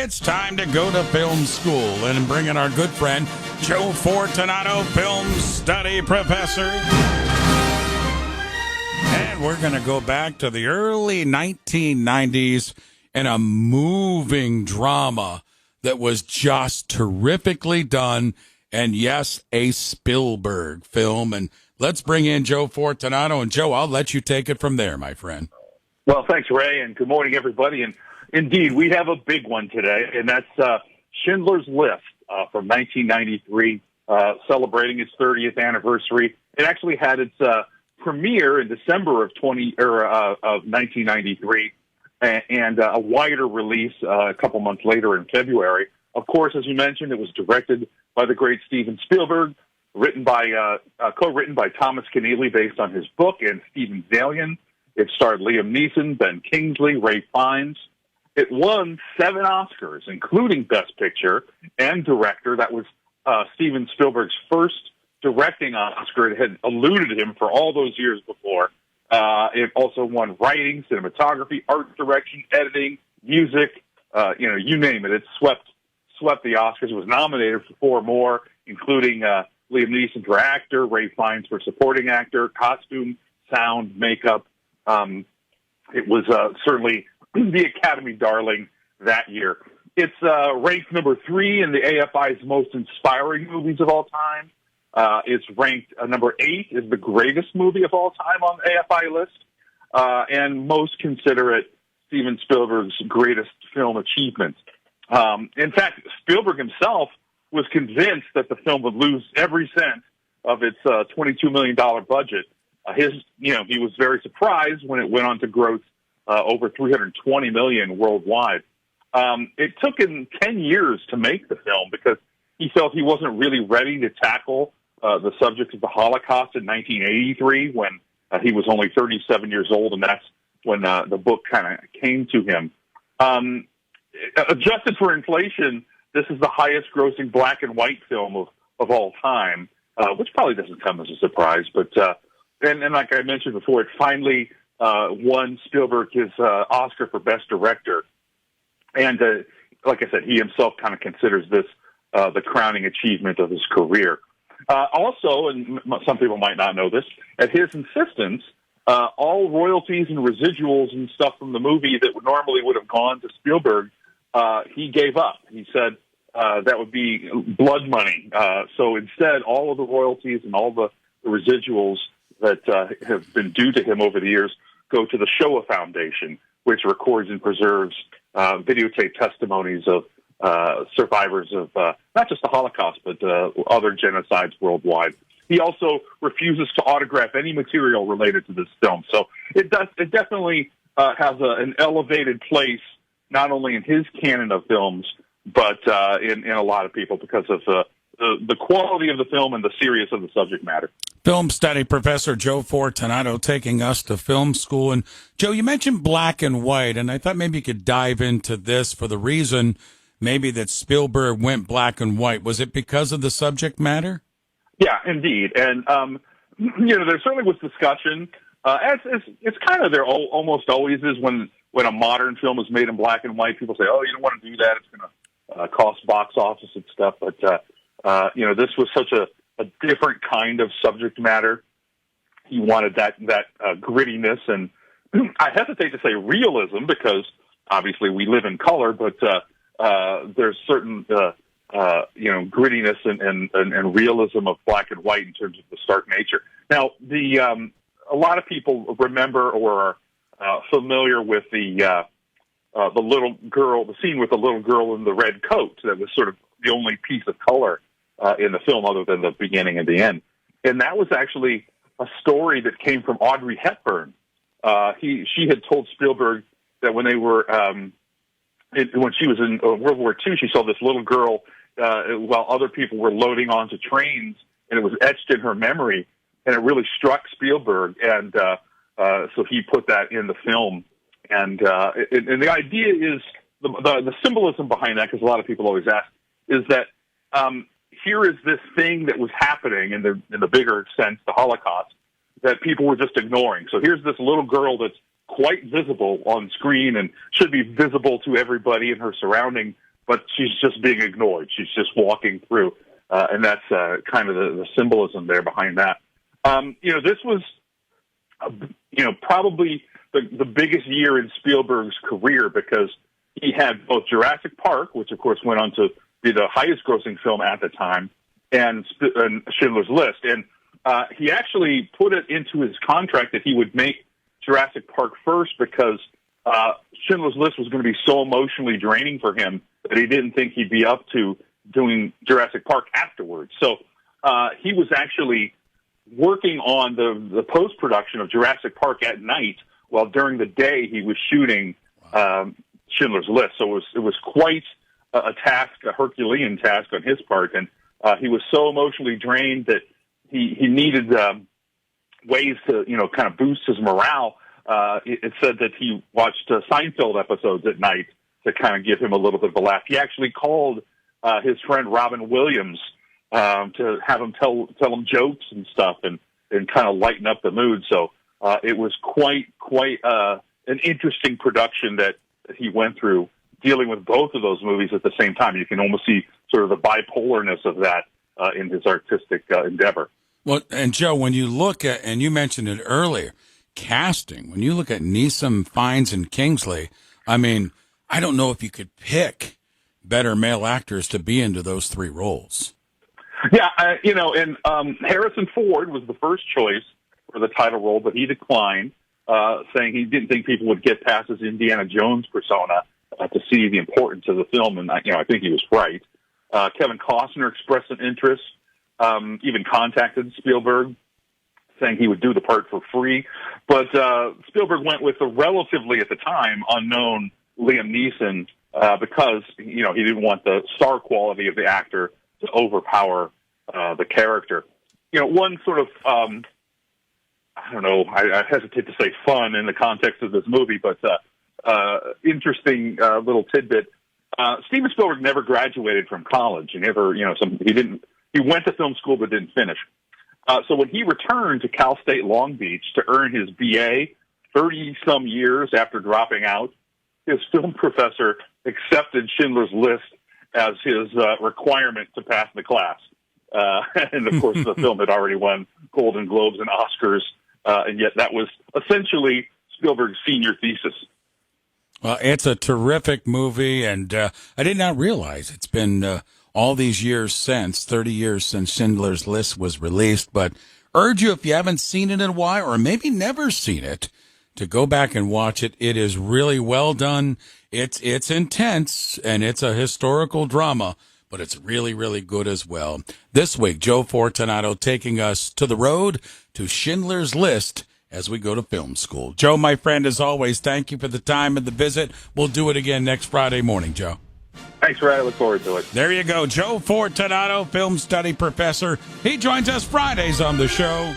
It's time to go to film school and bring in our good friend, Joe Fortunato, film study professor. And we're going to go back to the early 1990s in a moving drama that was just terrifically done. And yes, a Spielberg film. And let's bring in Joe Fortunato. And Joe, I'll let you take it from there, my friend. Well, thanks, Ray, and good morning, everybody. And indeed, we have a big one today, and that's Schindler's List from 1993, celebrating its 30th anniversary. It actually had its premiere in December of 1993, and a wider release a couple months later in February. Of course, as you mentioned, it was directed by the great Steven Spielberg, co-written by Thomas Keneally based on his book and Steven Zaillian. It starred Liam Neeson, Ben Kingsley, Ray Fiennes. It won 7 Oscars, including Best Picture and Director. That was Steven Spielberg's first directing Oscar. It had eluded him for all those years before. It also won writing, cinematography, art direction, editing, music, you name it. It swept the Oscars. It was nominated for 4 more, including Liam Neeson for actor, Ray Fiennes for supporting actor, costume, sound, makeup. It was certainly the Academy darling that year. It's ranked number 3 in the AFI's most inspiring movies of all time. It's ranked number 8 is the greatest movie of all time on the AFI list. And most consider it Steven Spielberg's greatest film achievement. In fact, Spielberg himself was convinced that the film would lose every cent of its $22 million budget. He was very surprised when it went on to gross over $320 million worldwide. It took him 10 years to make the film because he felt he wasn't really ready to tackle the subject of the Holocaust in 1983 when he was only 37 years old, and that's when the book kind of came to him. Adjusted for inflation, this is the highest-grossing black and white film of all time, which probably doesn't come as a surprise, but and like I mentioned before, it finally won Spielberg his Oscar for Best Director. And like I said, he himself kind of considers this the crowning achievement of his career. Also, and some people might not know this, at his insistence, all royalties and residuals and stuff from the movie that normally would have gone to Spielberg, he gave up. He said that would be blood money. So instead, all of the royalties and all the residuals that have been due to him over the years go to the Shoah Foundation, which records and preserves videotape testimonies of survivors of not just the Holocaust, but other genocides worldwide. He also refuses to autograph any material related to this film. So it definitely has an elevated place, not only in his canon of films, but in a lot of people because of the quality of the film and the seriousness of the subject matter. Film study professor Joe Fortunato taking us to film school. And Joe, you mentioned black and white, and I thought maybe you could dive into this for the reason maybe that Spielberg went black and white. Was it because of the subject matter? Yeah, indeed. And, there certainly was discussion, as it's kind of there almost always is when a modern film is made in black and white. People say, oh, you don't want to do that. It's going to cost box office and stuff. But, this was such a different kind of subject matter. He wanted that grittiness, and I hesitate to say realism because obviously we live in color, but there's certain grittiness and realism of black and white in terms of the stark nature. Now, a lot of people remember or are familiar with the little girl, the scene with the little girl in the red coat. That was sort of the only piece of color in the film other than the beginning and the end. And that was actually a story that came from Audrey Hepburn. She had told Spielberg that when they were, when she was in World War II, she saw this little girl while other people were loading onto trains, and it was etched in her memory, and it really struck Spielberg, and so he put that in the film. And the idea is, the symbolism behind that, because a lot of people always ask, is that here is this thing that was happening in the bigger sense, the Holocaust, that people were just ignoring. So here's this little girl that's quite visible on screen and should be visible to everybody in her surrounding but she's just being ignored. She's just walking through, and that's kind of the symbolism there behind that. This was, probably the biggest year in Spielberg's career because he had both Jurassic Park, which of course went on to be the highest grossing film at the time, and Schindler's List. And he actually put it into his contract that he would make Jurassic Park first because Schindler's List was going to be so emotionally draining for him that he didn't think he'd be up to doing Jurassic Park afterwards. So he was actually working on the post-production of Jurassic Park at night, while during the day he was shooting Schindler's List. So it was quite a task, a Herculean task on his part, and he was so emotionally drained that he needed ways to kind of boost his morale. It said that he watched Seinfeld episodes at night to kind of give him a little bit of a laugh. He actually called his friend Robin Williams to have him tell him jokes and stuff and kind of lighten up the mood. So it was quite an interesting production that he went through, dealing with both of those movies at the same time. You can almost see sort of the bipolarness of that in his artistic endeavor. Well, and Joe, when you look at, and you mentioned it earlier, casting, when you look at Neeson, Fiennes, and Kingsley, I mean, I don't know if you could pick better male actors to be into those three roles. Yeah, and Harrison Ford was the first choice for the title role, but he declined, saying he didn't think people would get past his Indiana Jones persona to see the importance of the film, and I think he was right. Kevin Costner expressed an interest, even contacted Spielberg, saying he would do the part for free, but Spielberg went with the relatively, at the time, unknown Liam Neeson because he didn't want the star quality of the actor to overpower the character. One sort of I don't know, I hesitate to say fun in the context of this movie, but interesting little tidbit. Steven Spielberg never graduated from college. He never, he went to film school but didn't finish. So when he returned to Cal State Long Beach to earn his BA 30-some years after dropping out, his film professor accepted Schindler's List as his requirement to pass the class. And, of course, the film had already won Golden Globes and Oscars, and yet that was essentially Spielberg's senior thesis. Well, it's a terrific movie, and I did not realize it's been all these years since, 30 years since Schindler's List was released, but urge you, if you haven't seen it in a while, or maybe never seen it, to go back and watch it. It is really well done. It's intense, and it's a historical drama, but it's really, really good as well. This week, Joe Fortunato taking us to the road to Schindler's List as we go to film school. Joe, my friend, as always, thank you for the time and the visit. We'll do it again next Friday morning, Joe. Thanks, Ray. I look forward to it. There you go. Joe Fortunato, film study professor. He joins us Fridays on the show.